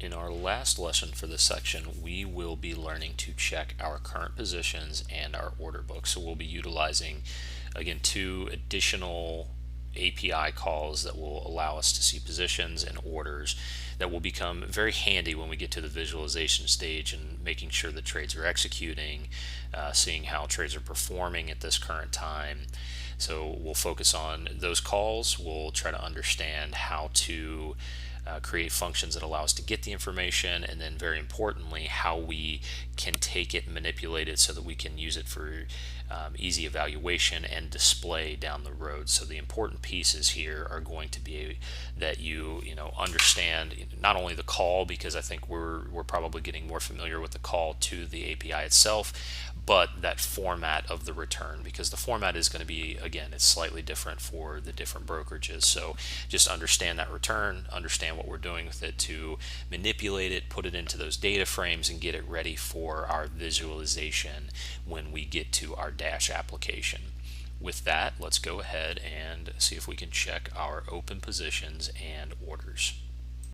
In our last lesson for this section, we will be learning to check our current positions and our order book. So we'll be utilizing, again, two additional API calls that will allow us to see positions and orders that will become very handy when we get to the visualization stage and making sure the trades are executing, seeing how trades are performing at this current time. So we'll focus on those calls. We'll try to understand how to create functions that allow us to get the information, and then very importantly how we can take it and manipulate it so that we can use it for easy evaluation and display down the road. So the important pieces here are going to be that you understand not only the call, because I think we're probably getting more familiar with the call to the API itself, but that format of the return, because the format is going to be, again, it's slightly different for the different brokerages. So just understand that return, understand what we're doing with it to manipulate it, put it into those data frames, and get it ready for our visualization when we get to our Dash application. With that, let's go ahead and see if we can check our open positions and orders.